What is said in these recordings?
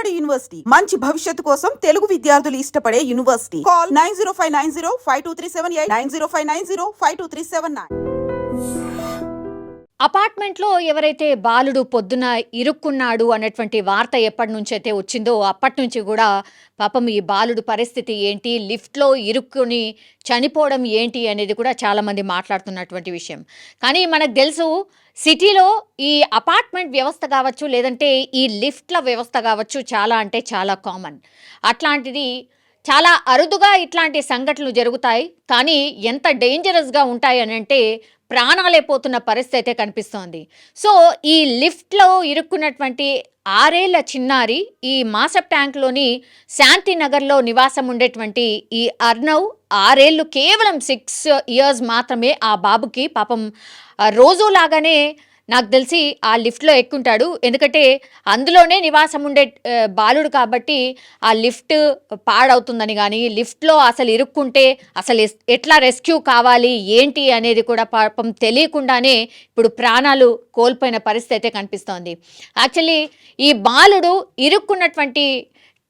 Vijayawada university మంచి భవిష్యత్తు కోసం తెలుగు విద్యార్థులు ఇష్టపడే యూనివర్సిటీ. కాల్ 9059052378 9059052379. అపార్ట్మెంట్లో ఎవరైతే బాలుడు పొద్దున ఇరుక్కున్నాడు అన్నటువంటి వార్త ఎప్పటి నుంచి అయితే వచ్చిందో అప్పటి నుంచి కూడా పాపం ఈ బాలుడు పరిస్థితి ఏంటి, లిఫ్ట్లో ఇరుక్కుని చనిపోవడం ఏంటి అనేది కూడా చాలామంది మాట్లాడుతున్నటువంటి విషయం. కానీ మనకు తెలుసు సిటీలో ఈ అపార్ట్మెంట్ వ్యవస్థ కావచ్చు, లేదంటే ఈ లిఫ్ట్ల వ్యవస్థ కావచ్చు, చాలా అంటే చాలా కామన్. అట్లాంటిది చాలా అరుదుగా ఇట్లాంటి సంఘటనలు జరుగుతాయి. కానీ ఎంత డేంజరస్గా ఉంటాయి అని అంటే ప్రాణాలే పోతున్న పరిస్థితి అయితే కనిపిస్తోంది. సో ఈ లిఫ్ట్లో ఇరుక్కున్నటువంటి 6 ఏళ్ల చిన్నారి ఈ మాసప్ ట్యాంక్లోని శాంతినగర్లో నివాసం ఉండేటువంటి ఈ అర్నవ్ 6 ఏళ్ళు, కేవలం 6 years మాత్రమే ఆ బాబుకి. పాపం రోజులాగానే నాకు తెలిసి ఆ లిఫ్ట్లో ఎక్కుంటాడు. ఎందుకంటే అందులోనే నివాసం ఉండే బాలుడు కాబట్టి ఆ లిఫ్ట్ పాడవుతుందని కానీ, లిఫ్ట్లో అసలు ఇరుక్కుంటే అసలు ఎట్లా రెస్క్యూ కావాలి ఏంటి అనేది కూడా పాపం తెలియకుండానే ఇప్పుడు ప్రాణాలు కోల్పోయిన పరిస్థితి అయితే కనిపిస్తోంది. యాక్చువల్లీ ఈ బాలుడు ఇరుక్కున్నటువంటి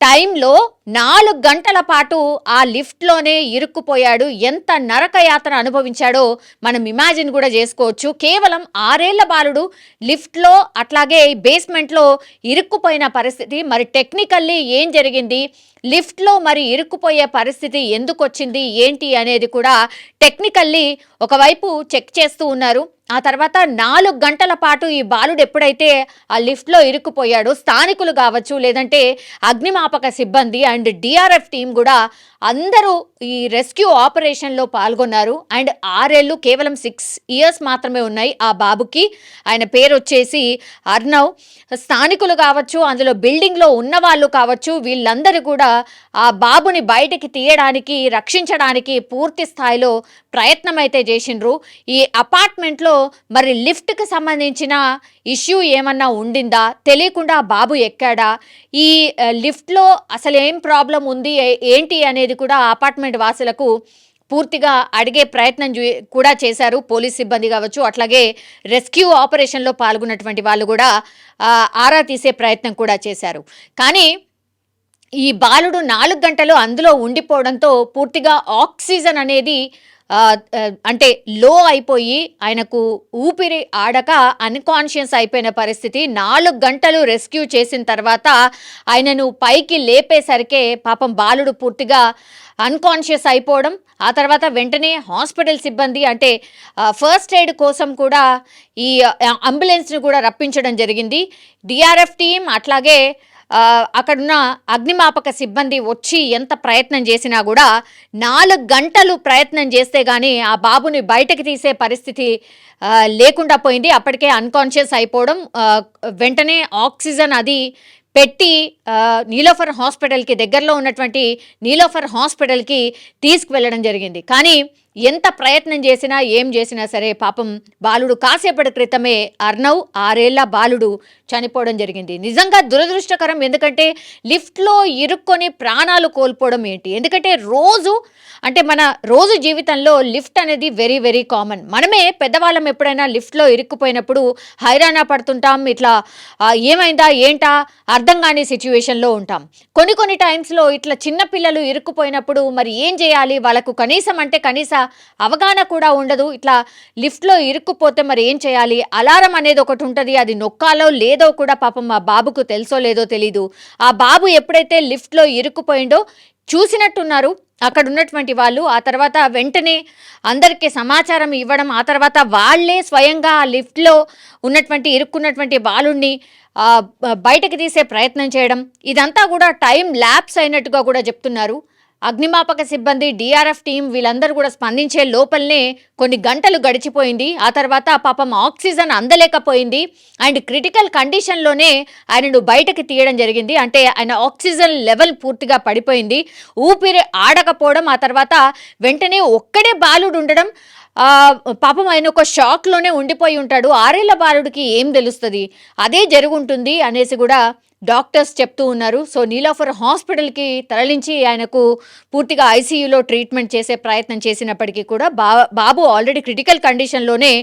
టైంలో 4 గంటల పాటు ఆ లిఫ్ట్లోనే ఇరుక్కుపోయాడు. ఎంత నరకయాతన అనుభవించాడో మనం ఇమాజిన్ కూడా చేసుకోవచ్చు. కేవలం 6 ఏళ్ల బాలుడు లిఫ్ట్లో అట్లాగే బేస్మెంట్లో ఇరుక్కుపోయిన పరిస్థితి. మరి టెక్నికల్లీ ఏం జరిగింది, లిఫ్ట్లో మరి ఇరుక్కుపోయే పరిస్థితి ఎందుకు వచ్చింది ఏంటి అనేది కూడా టెక్నికల్లీ ఒకవైపు చెక్ చేస్తూ ఉన్నారు. ఆ తర్వాత 4 గంటల పాటు ఈ బాలుడు ఎప్పుడైతే ఆ లిఫ్ట్లో ఇరుక్కుపోయాడో స్థానికులు కావచ్చు, లేదంటే అగ్నిమాపక సిబ్బంది అండ్ డిఆర్ఎఫ్ టీం కూడా అందరూ ఈ రెస్క్యూ ఆపరేషన్లో పాల్గొన్నారు. అండ్ 6 ఏళ్ళు, కేవలం 6 years మాత్రమే ఉన్నాయి ఆ బాబుకి. ఆయన పేరు వచ్చేసి అర్నవ్. స్థానికులు కావచ్చు, అందులో బిల్డింగ్లో ఉన్న వాళ్ళు కావచ్చు, వీళ్ళందరూ కూడా ఆ బాబుని బయటికి తీయడానికి, రక్షించడానికి పూర్తి స్థాయిలో ప్రయత్నం అయితే చేసిండ్రు. ఈ అపార్ట్మెంట్లో మరి లిఫ్ట్కి సంబంధించిన ఇష్యూ ఏమన్నా ఉండిందా, తెలియకుండా బాబు ఎక్కాడా, ఈ లిఫ్ట్లో అసలు ఏం ప్రాబ్లం ఉంది ఏంటి అనేది కూడా అపార్ట్మెంట్ వాసులకు పూర్తిగా అడిగే ప్రయత్నం కూడా చేశారు. పోలీస్ సిబ్బంది కావచ్చు, అట్లాగే రెస్క్యూ ఆపరేషన్లో పాల్గొన్నటువంటి వాళ్ళు కూడా ఆరా తీసే ప్రయత్నం కూడా చేశారు. కానీ ఈ బాలుడు 4 గంటలు అందులో ఉండిపోవడంతో పూర్తిగా ఆక్సిజన్ అనేది అంటే లో అయిపోయి ఆయనకు ఊపిరి ఆడక అన్కాన్షియస్ అయిపోయిన పరిస్థితి. 4 గంటలు రెస్క్యూ చేసిన తర్వాత ఆయనను పైకి లేపేసరికే పాపం బాలుడు పూర్తిగా అన్కాన్షియస్ అయిపోవడం. ఆ తర్వాత వెంటనే హాస్పిటల్ సిబ్బంది అంటే ఫస్ట్ ఎయిడ్ కోసం కూడా ఈ అంబులెన్స్ను కూడా రప్పించడం జరిగింది. డిఆర్ఎఫ్ టీం అట్లాగే అక్కడున్న అగ్నిమాపక సిబ్బంది వచ్చి ఎంత ప్రయత్నం చేసినా కూడా 4 గంటలు ప్రయత్నం చేస్తే కానీ ఆ బాబుని బయటకు తీసే పరిస్థితి లేకుండా పోయింది. అప్పటికే అన్కాన్షియస్ అయిపోవడం, వెంటనే ఆక్సిజన్ అది పెట్టి నీలోఫర్ హాస్పిటల్కి, దగ్గరలో ఉన్నటువంటి నీలోఫర్ హాస్పిటల్కి తీసుకువెళ్ళడం జరిగింది. కానీ ఎంత ప్రయత్నం చేసినా ఏం చేసినా సరే పాపం బాలుడు కాసేపటి క్రితమే అర్నవ్ 6 ఏళ్ల బాలుడు చనిపోవడం జరిగింది. నిజంగా దురదృష్టకరం. ఎందుకంటే లిఫ్ట్లో ఇరుక్కొని ప్రాణాలు కోల్పోవడం ఏంటి, ఎందుకంటే మన రోజు జీవితంలో లిఫ్ట్ అనేది వెరీ వెరీ కామన్. మనమే పెద్దవాళ్ళం ఎప్పుడైనా లిఫ్ట్లో ఇరుక్కుపోయినప్పుడు హైరాణ పడుతుంటాం. ఇట్లా ఏమైందా ఏంటా అర్థం కాని సిచ్యువేషన్లో ఉంటాం. కొన్ని టైమ్స్లో ఇట్లా చిన్నపిల్లలు ఇరుక్కుపోయినప్పుడు మరి ఏం చేయాలి, వాళ్ళకు కనీస అవగాహన కూడా ఉండదు. ఇట్లా లిఫ్ట్లో ఇరుక్కుపోతే మరి ఏం చేయాలి, అలారం అనేది ఒకటి ఉంటుంది, అది నొక్కాలో లేదో కూడా పాపం మా బాబుకు తెలుసో లేదో తెలీదు. ఆ బాబు ఎప్పుడైతే లిఫ్ట్లో ఇరుక్కుపోయిండో చూసినట్టున్నారు అక్కడ ఉన్నటువంటి వాళ్ళు. ఆ తర్వాత వెంటనే అందరికీ సమాచారం ఇవ్వడం, ఆ తర్వాత వాళ్లే స్వయంగా ఆ లిఫ్ట్లో ఇరుక్కున్నటువంటి బాలుడిని బయటకు తీసే ప్రయత్నం చేయడం, ఇదంతా కూడా టైం ల్యాప్స్ అయినట్టుగా కూడా చెప్తున్నారు. అగ్నిమాపక సిబ్బంది, డిఆర్ఎఫ్ టీం వీళ్ళందరూ కూడా స్పందించే లోపలనే కొన్ని గంటలు గడిచిపోయింది. ఆ తర్వాత పాపం ఆక్సిజన్ అందలేకపోయింది అండ్ క్రిటికల్ కండిషన్లోనే ఆయనను బయటకు తీయడం జరిగింది. అంటే ఆయన ఆక్సిజన్ లెవెల్ పూర్తిగా పడిపోయింది, ఊపిరి ఆడకపోవడం. ఆ తర్వాత వెంటనే ఒక్కడే బాలుడు ఉండడం, పాపం ఆయన ఒక షాక్లోనే ఉండిపోయి ఉంటాడు. 6 ఏళ్ల బాలుడికి ఏం తెలుస్తుంది, అదే జరుగుంటుంది అనేసి కూడా డాక్టర్స్ చెప్తూ ఉన్నారు. సో, నీలోఫర్ హాస్పిటల్‌కి తరలించి ఆయనకు పూర్తిగా ఐసీయూలో ట్రీట్మెంట్ చేసే ప్రయత్నం చేసినప్పటికీ కూడా బాబు ఆల్రెడీ క్రిటికల్ కండిషన్‌లోనే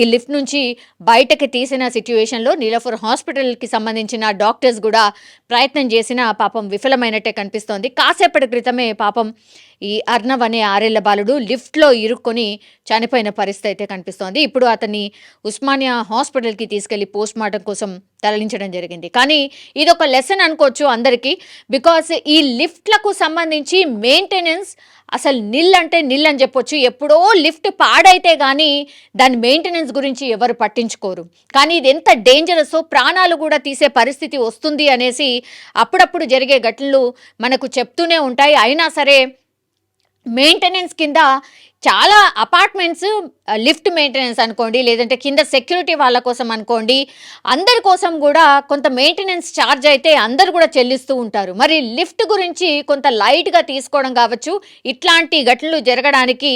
ఈ లిఫ్ట్ నుంచి బయటకి తీసిన సిట్యుయేషన్‌లో నీలోఫర్ హాస్పిటల్‌కి సంబంధించిన డాక్టర్స్ గూడా ప్రయత్నం చేసినా పాపం విఫలమైనట్టే కనిపిస్తోంది. కాసేపటి క్రితమే పాపం ఈ అర్నవ్ అనే 6 ఏళ్ల బాలుడు లిఫ్ట్‌లో ఇరుక్కొని చనిపోయిన పరిస్థితి అయితే కనిపిస్తోంది. ఇప్పుడు అతన్ని ఉస్మానియా హాస్పిటల్‌కి తీసుకెళ్లి పోస్ట్‌మార్టం కోసం తరలించడం జరిగింది. కానీ ఇదొక లెసన్ అనుకోవచ్చు అందరికీ. బికాస్ ఈ లిఫ్ట్‌లకు సంబంధించి మెయింటెనెన్స్ అసలు నిల్ అంటే నిల్ అని చెప్పొచ్చు. ఎప్పుడో లిఫ్ట్ పాడైతే గానీ దాని మెయింటెనెన్స్ గురించి ఎవరు పట్టించుకోరు. కానీ ఇది ఎంత డేంజరసో, ప్రాణాలు కూడా తీసే పరిస్థితి వస్తుంది అనేసి అప్పుడప్పుడు జరిగే ఘటనలు మనకు చెప్తూనే ఉంటాయి. అయినా సరే మెయింటెనెన్స్ కింద చాలా అపార్ట్మెంట్స్ లిఫ్ట్ మెయింటెనెన్స్ అనుకోండి, లేదంటే కింద సెక్యూరిటీ వాళ్ళ కోసం అనుకోండి, అందరి కోసం కూడా కొంత మెయింటెనెన్స్ ఛార్జ్ అయితే అందరు కూడా చెల్లిస్తూ ఉంటారు. మరి లిఫ్ట్ గురించి కొంత లైట్గా తీసుకోవడం కావచ్చు, ఇట్లాంటి ఘటనలు జరగడానికి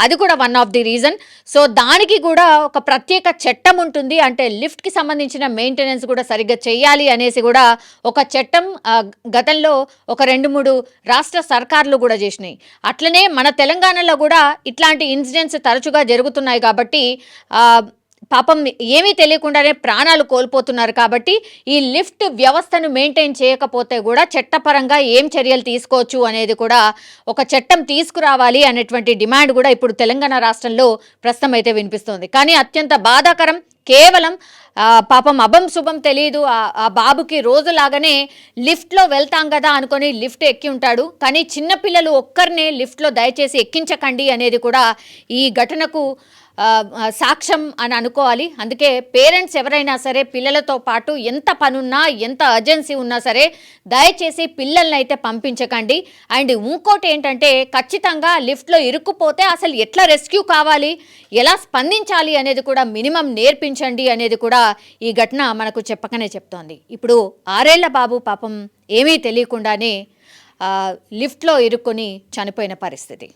అది కూడా one of the reason. So దానికి కూడా ఒక ప్రత్యేక చట్టం ఉంటుంది. అంటే లిఫ్ట్కి సంబంధించిన మెయింటెనెన్స్ కూడా సరిగ్గా చేయాలి అనేసి కూడా ఒక చట్టం గతంలో ఒక 2-3 రాష్ట్ర సర్కార్లు కూడా చేసినాయి. అట్లనే మన తెలంగాణలో కూడా ఇట్లాంటి ఇన్సిడెంట్స్ తరచుగా జరుగుతున్నాయి కాబట్టి పాపం ఏమీ తెలియకుండానే ప్రాణాలు కోల్పోతున్నారు. కాబట్టి ఈ లిఫ్ట్ వ్యవస్థను మెయింటైన్ చేయకపోతే కూడా చట్టపరంగా ఏం చర్యలు తీసుకోవచ్చు అనేది కూడా ఒక చట్టం తీసుకురావాలి అనేటువంటి డిమాండ్ కూడా ఇప్పుడు తెలంగాణ రాష్ట్రంలో ప్రస్తుతం అయితే వినిపిస్తోంది. కానీ అత్యంత బాధాకరం, కేవలం పాపం అభం శుభం తెలియదు ఆ బాబుకి. రోజులాగానే లిఫ్ట్లో వెళ్తాం కదా అనుకొని లిఫ్ట్ ఎక్కి ఉంటాడు. కానీ చిన్నపిల్లలు ఒక్కరినే లిఫ్ట్లో దయచేసి ఎక్కించకండి అనేది కూడా ఈ ఘటనకు సాక్ష్యం అని అనుకోవాలి. అందుకే పేరెంట్స్ ఎవరైనా సరే పిల్లలతో పాటు ఎంత పనున్నా, ఎంత అర్జెన్సీ ఉన్నా సరే దయచేసి పిల్లల్ని అయితే పంపించకండి. అండ్ ఇంకోటి ఏంటంటే, ఖచ్చితంగా లిఫ్ట్లో ఇరుక్కుపోతే అసలు ఎట్లా రెస్క్యూ కావాలి, ఎలా స్పందించాలి అనేది కూడా మినిమం నేర్పించండి అనేది కూడా ఈ ఘటన మనకు చెప్పకనే చెప్తోంది. ఇప్పుడు 6 ఏళ్ల బాబు పాపం ఏమీ తెలియకుండానే లిఫ్ట్లో ఇరుక్కొని చనిపోయిన పరిస్థితి.